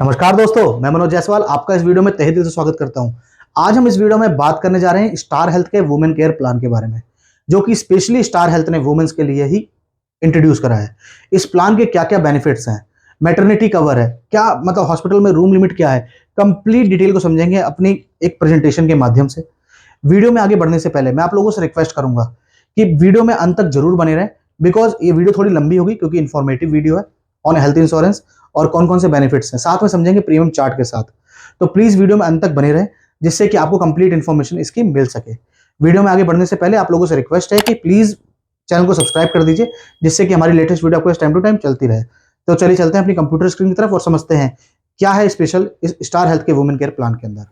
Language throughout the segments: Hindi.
नमस्कार दोस्तों, मैं मनोज जायसवाल आपका इस वीडियो में तहे दिल से स्वागत करता हूं। आज हम इस वीडियो में बात करने जा रहे हैं स्टार हेल्थ के वुमेन केयर प्लान के बारे में, जो कि स्पेशली स्टार हेल्थ ने वुमेन्स के लिए ही इंट्रोड्यूस करा है। इस प्लान के क्या-क्या बेनिफिट्स हैं, मैटरनिटी कवर है, क्या मतलब हॉस्पिटल में रूम लिमिट क्या है, कंप्लीट डिटेल को समझेंगे अपनी एक प्रेजेंटेशन के माध्यम से। वीडियो में आगे बढ़ने से पहले मैं आप लोगों से रिक्वेस्ट करूंगा कि वीडियो में अंत तक जरूर बने रहें, बिकॉज ये वीडियो थोड़ी लंबी होगी क्योंकि इन्फॉर्मेटिव वीडियो है ऑन हेल्थ इंश्योरेंस और कौन कौन से बेनिफिट्स हैं, साथ में समझेंगे प्रीमियम चार्ट के साथ। तो प्लीज वीडियो में अंत तक बने रहें जिससे कि आपको कंप्लीट इन्फॉर्मेशन इसकी मिल सके। वीडियो में आगे बढ़ने से पहले आप लोगों से रिक्वेस्ट है कि प्लीज चैनल को सब्सक्राइब कर दीजिए जिससे कि हमारी लेटेस्ट वीडियो आपको टाइम टू टाइम चलती रहे। तो चलिए चलते हैं अपनी कंप्यूटर स्क्रीन की तरफ और समझते हैं क्या है स्पेशल इस स्टार हेल्थ के वुमेन केयर प्लान के अंदर।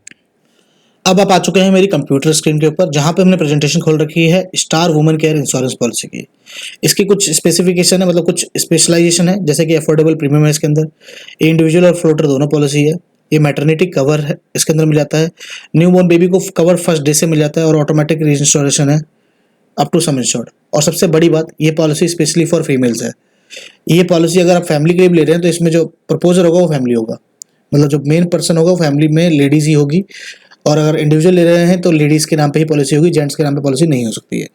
अब आप आ चुके हैं मेरी कंप्यूटर स्क्रीन के ऊपर, जहां पे हमने प्रेजेंटेशन खोल रखी है star women care insurance policy की। इसकी कुछ स्पेसिफिकेशन है, मतलब कुछ स्पेशलाइजेशन है, जैसे कि अफोर्डेबल प्रीमियम है इसके अंदर, ये इंडिविजुअल और फ्लोटर दोनों पॉलिसी है, ये मैटरनिटी कवर है इसके अंदर मिल जाता है, न्यू बोर्न बेबी को कवर फर्स्ट डे से मिल जाता है और ऑटोमेटिक रीइंश्योरेशन है अप टू सम इंश्योर्ड। और सबसे बड़ी बात, ये पॉलिसी स्पेशली फॉर फीमेल्स है। ये पॉलिसी अगर आप फैमिली के लिए भी ले रहे हैं तो इसमें जो प्रपोजर होगा वो फैमिली होगा, मतलब जो मेन पर्सन होगा वो फैमिली में लेडीज ही होगी। और अगर इंडिविजुअल ले रहे हैं तो लेडीज़ के नाम पे ही पॉलिसी होगी, जेंट्स के नाम पे पॉलिसी नहीं हो सकती है।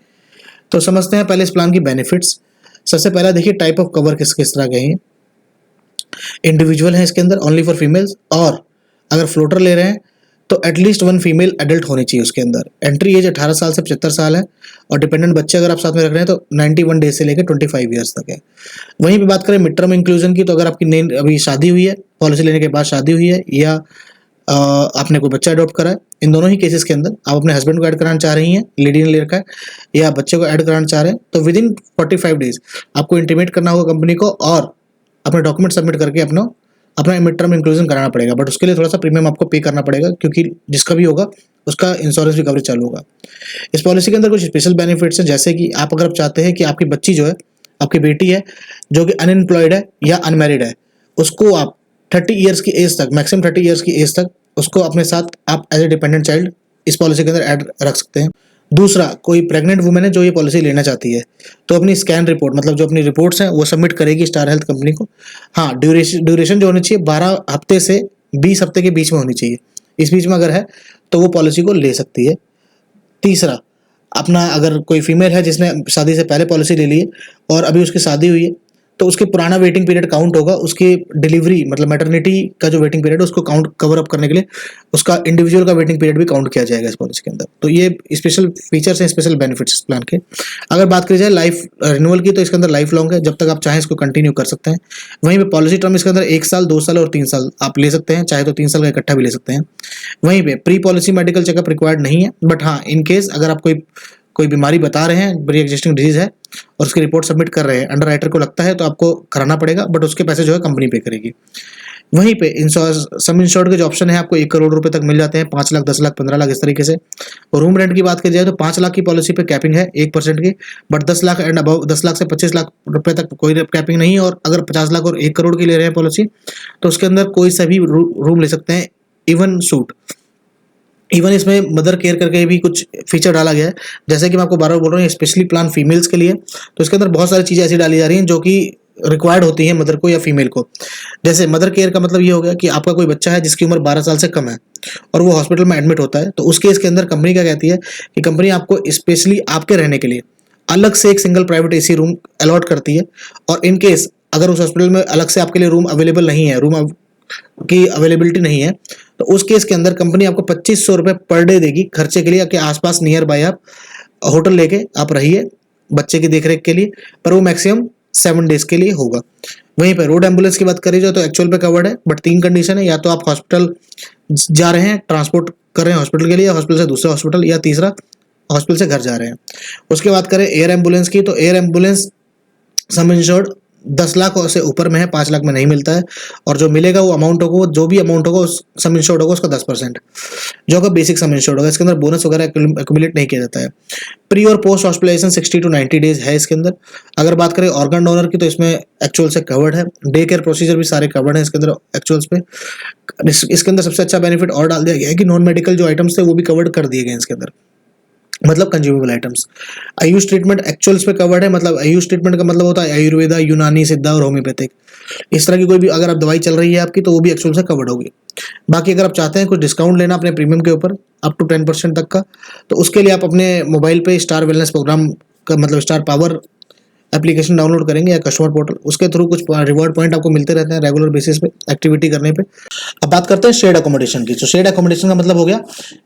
तो समझते हैं पहले इस प्लान की बेनिफिट्स। सबसे पहला देखिए टाइप ऑफ कवर किस किस तरह के हैं। इंडिविजुअल है इसके अंदर ओनली फॉर फीमेल्स, और अगर फ्लोटर ले रहे हैं तो एटलीस्ट वन फीमेल एडल्ट होनी चाहिए उसके अंदर। एंट्री एज 18 साल से 75 साल है, और डिपेंडेंट बच्चे अगर आप साथ में रख रहे हैं तो 91 डेज से लेकर 25 ईयर्स तक है। वहीं पे बात करें मिड टर्म इंक्लूजन की, तो अगर आपकी नई अभी शादी हुई है, पॉलिसी लेने के बाद शादी हुई है, या आपने कोई बच्चा अडॉप्ट करा है, इन दोनों ही केसेस के अंदर आप अपने हस्बैंड को ऐड कराना चाह रही हैं, लेडी ने ले रखा है, या बच्चे को ऐड कराना चाह रहे हैं, तो विद इन 45 डेज आपको इंटीमेट करना होगा कंपनी को और अपने डॉक्यूमेंट सबमिट करके अपना अपना मिड टर्म इंक्लूजन कराना पड़ेगा। बट उसके लिए थोड़ा सा प्रीमियम आपको पे करना पड़ेगा, क्योंकि जिसका भी होगा उसका इंश्योरेंस भी कवरेज चालू होगा। इस पॉलिसी के अंदर कुछ स्पेशल बेनिफिट्स हैं, जैसे कि आप अगर आप चाहते हैं कि आपकी बच्ची जो है, आपकी बेटी है जो कि अनएम्प्लॉयड है या अनमैरिड है, उसको आप 30 ईयर्स की एज तक, मैक्सिमम 30 ईयर्स की एज तक उसको अपने साथ आप एज ए डिपेंडेंट चाइल्ड इस पॉलिसी के अंदर ऐड रख सकते हैं। दूसरा, कोई प्रेग्नेंट वुमेन है जो ये पॉलिसी लेना चाहती है, तो अपनी स्कैन रिपोर्ट, मतलब जो अपनी रिपोर्ट्स हैं वो सबमिट करेगी स्टार हेल्थ कंपनी को। हाँ, ड्यूरेशन जो होनी चाहिए 12 हफ्ते से 20 हफ्ते के बीच में होनी चाहिए। इस बीच में अगर है तो वो पॉलिसी को ले सकती है। तीसरा, अपना अगर कोई फीमेल है जिसने शादी से पहले पॉलिसी ले ली है और अभी उसकी शादी हुई है, तो उसके पुराना वेटिंग पीरियड काउंट होगा, उसकी डिलीवरी मतलब मैटरनिटी का जो वेटिंग पीरियड है उसको काउंट कवर अप करने के लिए उसका इंडिविजुअल का वेटिंग पीरियड भी काउंट किया जाएगा इस पॉलिसी के अंदर। तो ये स्पेशल फीचर्स हैं, स्पेशल बेनिफिट्स इस प्लान के। अगर बात करी जाए लाइफ रिन्यूअल की, तो इसके अंदर लाइफ लॉन्ग है, जब तक आप चाहें इसको कंटिन्यू कर सकते हैं। वहीं पे पॉलिसी टर्म इसके अंदर 1 साल, 2 साल और 3 साल आप ले सकते हैं, चाहे तो 3 साल का इकट्ठा भी ले सकते हैं। वहीं पे pre policy medical checkup required नहीं है, बट हाँ इन केस अगर आप कोई बीमारी बता रहे हैं, प्री एग्जिस्टिंग डिजीज है और उसकी रिपोर्ट सबमिट कर रहे हैं, अंडर राइटर को लगता है तो आपको कराना पड़ेगा, बट उसके पैसे जो है कंपनी पे करेगी। वहीं पे सम इंश्योर्ड के जो ऑप्शन है आपको 1 करोड़ रुपए तक मिल जाते हैं, 5 लाख, 10 लाख, 15 लाख, इस तरीके से। और रूम रेंट की बात की जाए तो 5 लाख की पॉलिसी पे कैपिंग है 1% की, but 10 lakh and above, 10 lakh से 25 लाख रुपए तक कोई कैपिंग नहीं है। और अगर 50 लाख और 1 करोड़ की ले रहे हैं पॉलिसी, तो उसके अंदर कोई सा भी रूम ले सकते हैं, इवन सूट। इवन इसमें मदर केयर करके भी कुछ फीचर डाला गया है, जैसे कि मैं आपको बार बार बोल रहा हूँ स्पेशली प्लान फीमेल्स के लिए, तो इसके अंदर बहुत सारी चीज़ें ऐसी डाली जा रही हैं जो कि रिक्वायर्ड होती है मदर को या फीमेल को। जैसे मदर केयर का मतलब ये हो गया कि आपका कोई बच्चा है जिसकी उम्र 12 साल से कम है और वो हॉस्पिटल में एडमिट होता है, तो उस केस के अंदर कंपनी क्या कहती है कि कंपनी आपको स्पेशली आपके रहने के लिए अलग से एक single private AC room allot करती है। और इन केस अगर उस हॉस्पिटल में अलग से आपके लिए रूम अवेलेबल नहीं है, रूम की अवेलेबिलिटी नहीं है, तो उस केस के अंदर कंपनी आपको 2500 रुपये पर डे देगी खर्चे के लिए, कि आसपास नियर बाय आप होटल लेके आप रहिए बच्चे की देखरेख के लिए, पर वो मैक्सिमम 7 डेज के लिए होगा। वहीं पर रोड एम्बुलेंस की बात करी जाए तो एक्चुअल पे कवर्ड है, बट 3 कंडीशन है, या तो आप हॉस्पिटल जा रहे हैं, ट्रांसपोर्ट कर रहे हैं हॉस्पिटल के लिए, हॉस्पिटल से दूसरे हॉस्पिटल, या तीसरा हॉस्पिटल से घर जा रहे हैं। उसके बाद करें एयर एम्बुलेंस की, तो एयर एम्बुलेंस सम इंश्योर्ड 10 लाख से ऊपर में है, 5 लाख में नहीं मिलता है, और जो मिलेगा वो अमाउंट होगा, जो भी अमाउंट होगा उस सम इंश्योर्ड होगा उसका 10%, जो होगा बेसिक सम इंश्योर्ड होगा। इसके अंदर बोनस वगैरह एक्यूमुलेट नहीं किया जाता है। प्री और पोस्ट हॉस्पिटलाइजेशन 60 to 90 डेज है इसके अंदर। अगर बात करें ऑर्गन डोनर की, तो इसमें एक्चुअल से कवर्ड है, डे केयर प्रोसीजर भी सारे कवर्ड है इसके अंदर एक्चुअल्स पे। इसके अंदर सबसे अच्छा बेनिफिट और डाल दिया गया है कि नॉन मेडिकल जो आइटम्स थे वो भी कवर्ड कर दिए गए इसके अंदर। मतलब consumable items. Ayush treatment actuals पे कवर्ड है, मतलब आयुष ट्रीटमेंट का मतलब होता है आयुर्वेदा, यूनानी, सिद्धा और होम्योपैथिक। इस तरह की कोई भी अगर आप दवाई चल रही है आपकी तो वो भी एक्चुअल से कवर्ड होगी। बाकी अगर आप चाहते हैं कुछ डिस्काउंट लेना अपने प्रीमियम के ऊपर अप टू 10% तक का, तो उसके लिए आप अपने मोबाइल पे स्टार वेलनेस प्रोग्राम का मतलब स्टार पावर एप्लीकेशन डाउनलोड करेंगे या कस्टमर पोर्टल, उसके थ्रू कुछ रिवॉर्ड पॉइंट आपको मिलते रहते हैं रेगुलर बेसिस पे एक्टिविटी करने पे। अब बात करते हैं शेयर्ड अकोमोडेशन की। तो शेयर्ड अकोमोडेशन का मतलब हो गया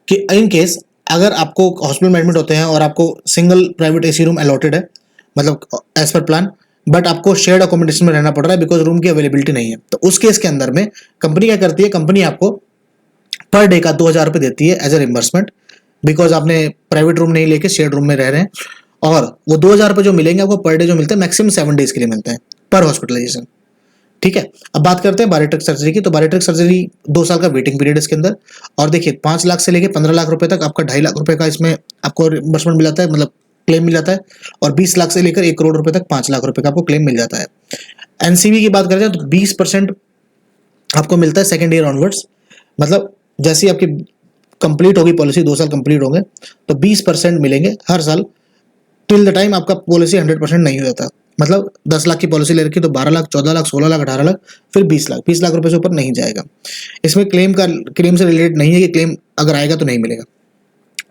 कि इन केस अगर आपको हॉस्पिटल में एडमिट होते हैं और आपको single private AC room allotted है, मतलब एज पर प्लान, बट आपको शेयर्ड अकोमोडेशन में रहना पड़ रहा है बिकॉज रूम की अवेलेबिलिटी नहीं है, तो उस केस के अंदर में कंपनी क्या करती है, कंपनी आपको पर डे का 2,000 रुपये देती है एज ए रिम्बर्समेंट, बिकॉज आपने प्राइवेट रूम नहीं लेके शेयर्ड रूम में रह रहे हैं। और वो 2,000 रुपये जो मिलेंगे आपको पर डे जो मिलते हैं मैक्सिमम 7 डेज के लिए मिलते हैं पर हॉस्पिटलाइजेशन। ठीक है, अब बात करते हैं बारिट्रिक सर्जरी की। तो बारिट्रिक सर्जरी 2 साल का वेटिंग पीरियड इसके अंदर, और देखिए 5 लाख से लेके 15 लाख रुपए तक आपका 2.5 लाख रुपए का इसमें आपको रिम्बर्समेंट मिल जाता है, मतलब क्लेम मिल जाता है। और 20 लाख से लेकर 1 करोड़ रुपए तक 5 लाख रुपए का आपको क्लेम मिल जाता है। एनसीवी की बात करें तो 20% आपको मिलता है सेकेंड ईयर ऑनवर्ड्स, मतलब जैसे ही आपकी कंप्लीट होगी पॉलिसी, 2 साल कंप्लीट होंगे तो 20% मिलेंगे हर साल टिल द टाइम आपका पॉलिसी 100% नहीं हो जाता। मतलब 10 लाख की पॉलिसी ले रखी तो 12 लाख, 14 लाख, 16 लाख, 18 लाख, फिर 20 लाख रुपए से ऊपर नहीं जाएगा। इसमें क्लेम से रिलेटेड नहीं है कि क्लेम अगर आएगा तो नहीं मिलेगा।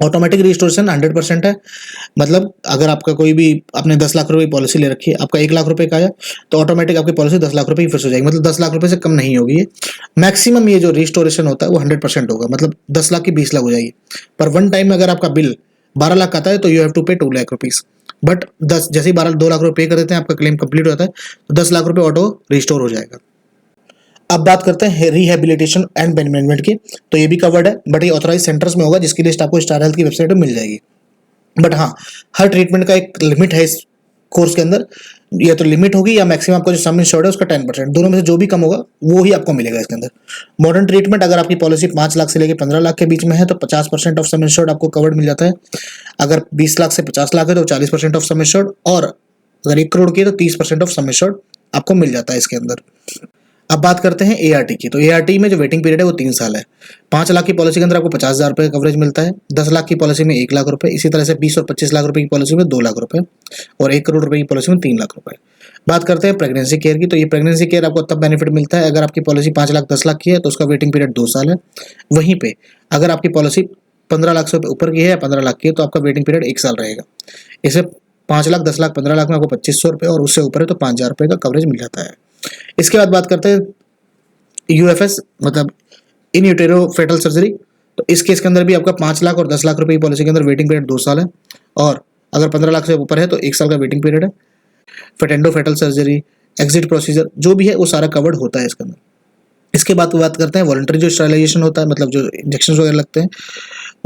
ऑटोमेटिक रिस्टोरेशन 100% है, मतलब अगर आपका कोई भी आपने 10 लाख रुपए की पॉलिसी ले रखी है, आपका 1 लाख रुपए का आया तो ऑटोमेटिक आपकी पॉलिसी 10 लाख रुपए की फिर से हो जाएगी, मतलब 10 लाख रुपए से कम नहीं होगी ये। मैक्सिमम ये जो रिस्टोरेशन होता है वो 100% होगा, मतलब 10 लाख की 20 लाख हो जाएगी। पर वन टाइम में अगर आपका बिल 12 लाख का आता है तो यू हैव टू पे 2 लाख रुपीज, बट 10 जैसे ही 2 लाख रुपए पे कर देते हैं आपका क्लेम कंप्लीट हो जाता है तो 10 लाख रुपए ऑटो रिस्टोर हो जाएगा। अब बात करते हैं रिहेबिलिटेशन एंड पेन मैनेजमेंट की। तो ये भी कवर्ड है, बट ये ऑथराइज सेंटर्स में होगा जिसकी लिस्ट आपको स्टार हेल्थ की वेबसाइट पर मिल जाएगी। बट हाँ, हर ट्रीटमेंट का एक लिमिट है इस कोर्स के अंदर, या तो लिमिट होगी या मैक्सिमम आपका जो सम इंश्योर्ड है उसका 10%, दोनों में से जो भी कम होगा वो ही आपको मिलेगा इसके अंदर। मॉडर्न ट्रीटमेंट अगर आपकी पॉलिसी 5 लाख से लेकर 15 लाख के बीच में है तो 50% ऑफ सम इंश्योर्ड आपको कवर्ड मिल जाता है। अगर 20 लाख से 50 लाख है तो 40% ऑफ सम इंश्योर्ड, और अगर 1 करोड़ की है तो 30% ऑफ सम इंश्योर्ड आपको मिल जाता है इसके अंदर। अब बात करते हैं एआरटी की। तो एआरटी में जो वेटिंग पीरियड है वो 3 साल है। 5 लाख की पॉलिसी के अंदर आपको 50,000 रुपये का कवरेज मिलता है, 10 लाख की पॉलिसी में 1 लाख रुपए, इसी तरह से 20 और 25 लाख रुपए की पॉलिसी में 2 लाख रुपए, और 1 करोड़ रुपए की पॉलिसी में 3 लाख रुपए। बात करते हैं प्रेगनेंसी केयर की। तो ये प्रेगनेंसी केयर आपको तब बेनिफिट मिलता है अगर आपकी पॉलिसी 5 लाख 10 लाख की है तो उसका वेटिंग पीरियड 2 साल है। वहीं पे अगर आपकी पॉलिसी 15 लाख से ऊपर की है या 15 लाख की है तो आपका वेटिंग पीरियड 1 साल रहेगा। इसे 5 लाख 10 लाख 15 लाख में आपको 2500 रुपये, और उससे ऊपर है तो 5,000 रुपये का कवरेज मिल जाता है। इसके बाद बात करते हैं यूएफएस, मतलब इन यूटेरो फेटल सर्जरी। तो इस केस के अंदर भी आपका 5 लाख और 10 लाख रुपए की पॉलिसी के अंदर वेटिंग पीरियड 2 साल है, और अगर 15 लाख से ऊपर है तो 1 साल का वेटिंग पीरियड है। फेटेंडो फेटल सर्जरी, एग्जिट प्रोसीजर जो भी है वो सारा कवर्ड होता है इसके अंदर। इसके बाद बात करते हैं वॉलंटरी जो स्टरलाइजेशन होता है, मतलब जो इंजेक्शन वगैरह लगते हैं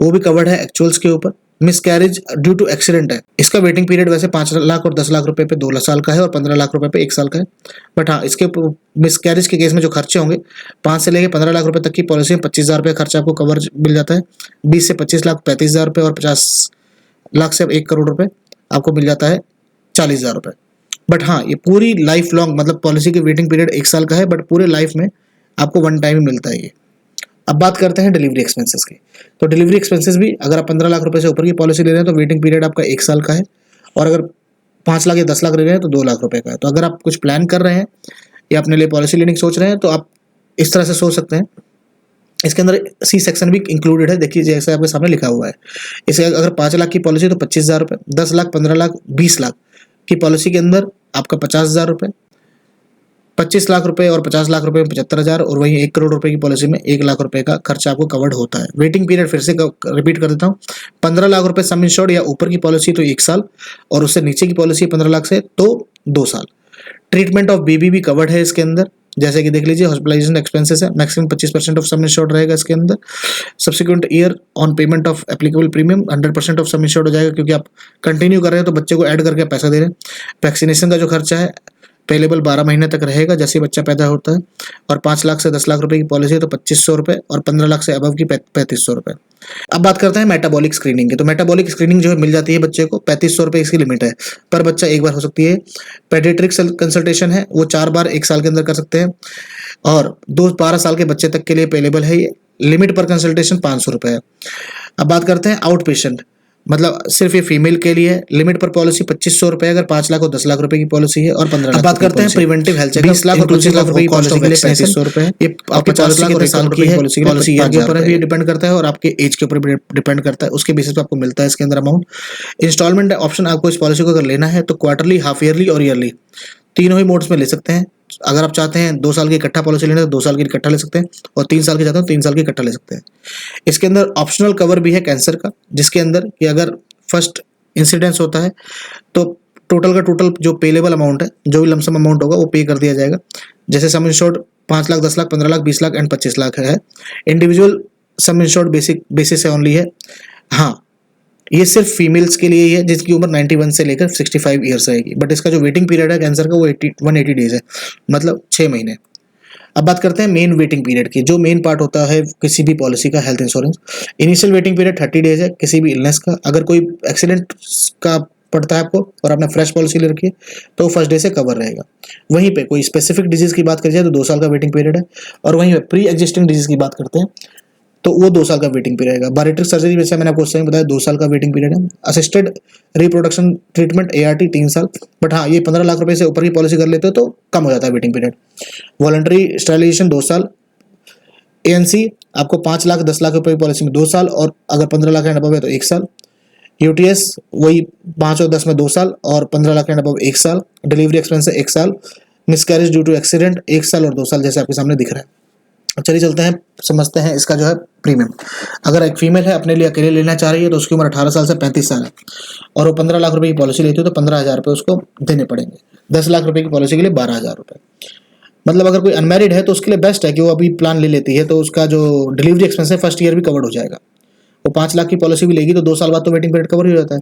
वो भी कवर्ड है एक्चुअल्स के ऊपर। मिसकैरेज ड्यू टू एक्सीडेंट है, इसका वेटिंग पीरियड वैसे 5 लाख और 10 लाख रुपए पे 2 साल का है, और 15 लाख रुपए पे 1 साल का है। बट हाँ, इसके मिसकैरेज के केस में जो खर्चे होंगे 5 से लेकर 15 लाख रुपए तक की पॉलिसी में 25,000 रुपये खर्चा आपको कवर मिल जाता है। 20 से 25 लाख 35,000 रुपये, और 50 लाख से 1 करोड़ रुपए आपको मिल जाता है 40,000 रुपये। बट हाँ, ये पूरी लाइफ लॉन्ग, मतलब पॉलिसी की वेटिंग पीरियड 1 साल का है, बट पूरे लाइफ में आपको वन टाइम ही मिलता है ये। अब बात करते हैं डिलीवरी एक्सपेंसेस की। तो डिलीवरी एक्सपेंसेस भी अगर आप 15 लाख रुपए से ऊपर की पॉलिसी ले रहे हैं तो वेटिंग पीरियड आपका 1 साल का है, और अगर 5 लाख या 10 लाख ले रहे हैं तो 2 लाख रुपए का है। तो अगर आप कुछ प्लान कर रहे हैं या अपने लिए पॉलिसी लेने की सोच रहे हैं तो आप इस तरह से सोच सकते हैं। इसके अंदर सी सेक्शन भी इंक्लूडेड है, देखिए जैसे आपके सामने लिखा हुआ है। इसे अगर 5 लाख की पॉलिसी तो 25,000 रुपये, 10 लाख 15 लाख 20 लाख की पॉलिसी के अंदर आपका 50,000 रुपये, 25 लाख रुपए और 50 लाख रुपए में 75,000, और वहीं 1 करोड़ रुपए की पॉलिसी में 1 लाख रुपए का खर्चा आपको कवर्ड होता है। वेटिंग पीरियड फिर से रिपीट कर देता हूँ, 15 लाख रुपए सम इंश्योर्ड या ऊपर की पॉलिसी तो 1 साल, और उससे नीचे की पॉलिसी 15 लाख से तो 2 साल। ट्रीटमेंट ऑफ बेबी भी कवर्ड है इसके अंदर, जैसे कि देख लीजिए हॉस्पिटलाइजेशन एक्सपेंसेस है, मैक्सिमम 25% ऑफ सम इंश्योर्ड रहेगा इसके अंदर। Subsequent year on payment of applicable premium 100% of some insured हो जाएगा, क्योंकि आप कंटिन्यू कर रहे हैं तो बच्चे को ऐड करके पैसा दे रहे हैं। वैक्सीनेशन का जो खर्चा है पेलेबल 12 महीने तक रहेगा जैसे बच्चा पैदा होता है, और 5 लाख से 10 लाख रुपए की पॉलिसी है तो 2,500 रुपये, और 15 लाख से अबव की 3,500 रुपये। अब बात करते हैं मेटाबॉलिक स्क्रीनिंग की। तो मेटाबॉलिक स्क्रीनिंग जो है मिल जाती है बच्चे को, 3,500 रुपये इसकी लिमिट है, पर बच्चा एक बार हो सकती है। पेडियाट्रिक कंसल्टेशन है वो 4 बार 1 साल के अंदर कर सकते हैं, और 12 साल के बच्चे तक के लिए पेलेबल है ये। लिमिट पर कंसल्टेशन 500 रुपये है। अब बात करते हैं आउट पेशेंट। मतलब सिर्फ ये फीमेल के लिए है। लिमिट पर पॉलिसी 2500 रुपए, अगर 5 लाख और 10 लाख रुपए की पॉलिसी है, और 15 लाख। अब बात करते हैं प्रिवेंटिव हेल्थ चेकअप। 20 लाख और 25 लाख रुपए की पॉलिसी के लिए 3500 रुपए है। ये आपके 50 लाख और 1 साल की है। पॉलिसी ईयर के ऊपर भी डिपेंड करता है और आपके एज के ऊपर भी डिपेंड करता है। उसके बेसिस पे आपको मिलता है इसके अंदर अमाउंट। इंस्टॉलमेंट ऑप्शन आपको इस पॉलिसी को अगर लेना है तो क्वार्टरली, हाफ ईयरली और ईयरली तीनों ही मोड्स में ले सकते हैं। अगर आप चाहते हैं 2 साल की इकट्ठा पॉलिसी लेना है तो 2 साल की इकट्ठा ले सकते हैं, और 3 साल की चाहते हैं तो 3 साल की इकट्ठा ले सकते हैं। इसके अंदर ऑप्शनल कवर भी है कैंसर का, जिसके अंदर कि अगर फर्स्ट इंसिडेंस होता है तो टोटल का टोटल जो पेलेबल अमाउंट है, जो भी लमसम अमाउंट होगा वो पे कर दिया जाएगा। जैसे सम इंश्योर्ड 5 लाख, 10 लाख, 15 लाख, 20 लाख एंड 25 लाख है। इंडिविजुअल सम इंश्योर्ड बेसिस से ओनली है। हाँ, ये सिर्फ फीमेल्स के लिए ही है जिसकी उम्र 91 से लेकर 65 ईयर्स रहेगी। बट इसका जो वेटिंग पीरियड है कैंसर का वो 180 डेज है, मतलब 6 महीने। अब बात करते हैं मेन वेटिंग पीरियड की, जो मेन पार्ट होता है किसी भी पॉलिसी का, health insurance. Initial waiting period 30 days है किसी भी इलनेस का। अगर कोई एक्सीडेंट का पड़ता है आपको और आपने फ्रेश पॉलिसी ले रखी है तो फर्स्ट डे से कवर रहेगा। वहीं पे कोई स्पेसिफिक डिजीज की बात करी जाए तो 2 साल का वेटिंग पीरियड है, और वहीं पे प्री एग्जिस्टिंग डिजीज की बात करते हैं तो वो 2 साल का वेटिंग पीरियड रहेगा। बारिट्रिक सर्जरी जैसे मैंने आपको उस समय बताया 2 साल का वेटिंग पीरियड है। असिस्टेड रिप्रोडक्शन ट्रीटमेंट ART 3 साल। बट हाँ, ये 15 लाख रुपए से ऊपर की पॉलिसी कर लेते हो तो कम हो जाता है वेटिंग पीरियड। वॉलंटरी स्टरलाइजेशन 2 साल। ANC आपको 5 लाख 10 लाख रुपए की पॉलिसी में 2 साल, और अगर 15 लाख एंड अबव है तो 1 साल। UTS वही 5 और 10 में 2 साल, और 15 लाख एंड अबव 1 साल। डिलीवरी एक्सपेंस 1 साल। मिसकैरेज ड्यू टू एक्सीडेंट 1 साल और 2 साल, जैसे आपके सामने दिख रहा है। चलिए चलते हैं, समझते हैं इसका जो है प्रीमियम। अगर एक फीमेल है अपने लिए अकेले लेना चाह रही है तो उसकी उम्र 18 साल से 35 साल है, और वो 15 लाख रुपए की पॉलिसी लेती है तो 15,000 रुपये उसको देने पड़ेंगे। 10 लाख रुपए की पॉलिसी के लिए 12,000 रुपये। मतलब अगर कोई अनमैरिड है तो उसके लिए बेस्ट है कि वो अभी प्लान ले लेती है, तो उसका जो डिलीवरी एक्सपेंस है फर्स्ट ईयर भी कवर्ड हो जाएगा। वो 5 लाख की पॉलिसी भी लेगी तो 2 साल बाद तो वेटिंग पीरियड कवर हो जाता है।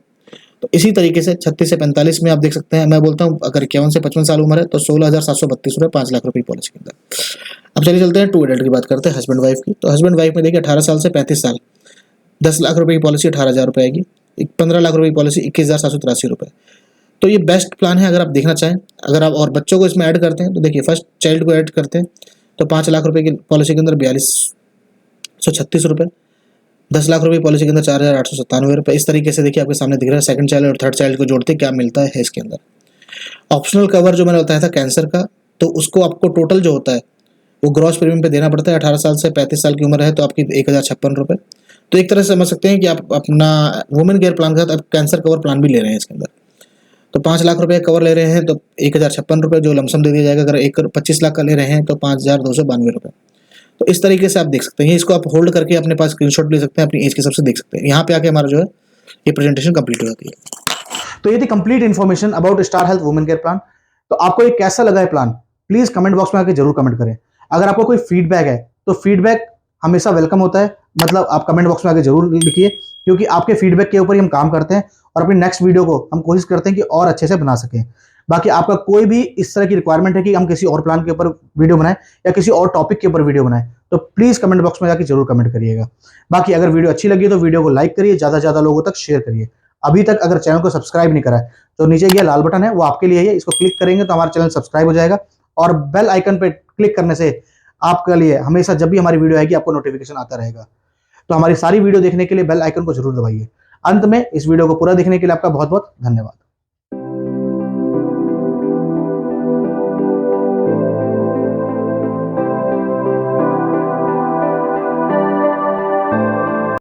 तो इसी तरीके से 36 से 45 में आप देख सकते हैं, मैं बोलता हूँ अगर 51 से 55 साल उम्र है तो 16,732 रुपये 5 लाख रुपये की पॉलिसी के अंदर। अब चलिए चलते हैं 2 एडल्ट की बात करते हैं, हस्बैंड वाइफ की। तो हस्बैंड वाइफ में देखिए 18 साल से 35 साल 10 लाख रुपए की पॉलिसी 18,000 रुपये आएगी। 15 लाख रुपए की पॉलिसी 21,783 रुपये। तो ये बेस्ट प्लान है अगर आप देखना चाहें। अगर आप और बच्चों को इसमें ऐड करते हैं तो देखिए फर्स्ट चाइल्ड को ऐड करते हैं तो 5 लाख रुपए की पॉलिसी के अंदर 4236 रुपये। 10 लाख रुपए की पॉलिसी के अंदर 4,897 रुपये। इस तरीके से देखिए आपके सामने दिख रहा है। सेकंड चाइल्ड और थर्ड चाइल्ड को जोड़ते क्या मिलता है इसके अंदर। ऑप्शनल कवर जो मैंने बताया था कैंसर का, तो उसको आपको टोटल जो होता है वो ग्रॉस प्रीमियम पे देना पड़ता है। 18 साल से 35 साल की उम्र है तो आपकी 1,056 रुपये। तो एक तरह से समझ सकते हैं कि आप अपना वुमेन केयर प्लान के साथ आप कैंसर कवर प्लान भी ले रहे हैं इसके अंदर। तो 5 लाख रुपए कवर ले रहे हैं तो 1,056 रुपये जो लमसम दे दिया जाएगा। अगर 25 लाख का ले रहे हैं तो 5,292 रुपये। तो इस तरीके से आप देख सकते हैं। इसको आप होल्ड करके अपने पास स्क्रीनशॉट ले सकते हैं, अपनी एज के हिसाब से देख सकते हैं। यहाँ पे आके हमारा जो है ये प्रेजेंटेशन कंप्लीट हो जाती है। तो ये थी complete information about star health women care plan. तो आपको ये कैसा लगा है प्लान, प्लीज कमेंट बॉक्स में आके जरूर कमेंट करें। अगर आपको कोई फीडबैक है तो फीडबैक हमेशा वेलकम होता है, मतलब आप कमेंट बॉक्स में आके जरूर लिखिए, क्योंकि आपके फीडबैक के ऊपर ही हम काम करते हैं और अपनी नेक्स्ट वीडियो को हम कोशिश करते हैं कि और अच्छे से बना सकें। बाकी आपका कोई भी इस तरह की रिक्वायरमेंट है कि हम किसी और प्लान के ऊपर वीडियो बनाएं या किसी और टॉपिक के ऊपर वीडियो बनाएं, तो प्लीज कमेंट बॉक्स में जाके जरूर कमेंट करिएगा। बाकी अगर वीडियो अच्छी लगी तो वीडियो को लाइक करिए, ज्यादा से ज्यादा लोगों तक शेयर करिए। अभी तक अगर चैनल को सब्सक्राइब नहीं करा है तो नीचे ये लाल बटन है वो आपके लिए है, इसको क्लिक करेंगे तो हमारा चैनल सब्सक्राइब हो जाएगा, और बेल आइकन पे क्लिक करने से आपके लिए हमेशा जब भी हमारी वीडियो आएगी आपको नोटिफिकेशन आता रहेगा। तो हमारी सारी वीडियो देखने के लिए बेल आइकन को जरूर दबाइए। अंत में इस वीडियो को पूरा देखने के लिए आपका बहुत बहुत धन्यवाद।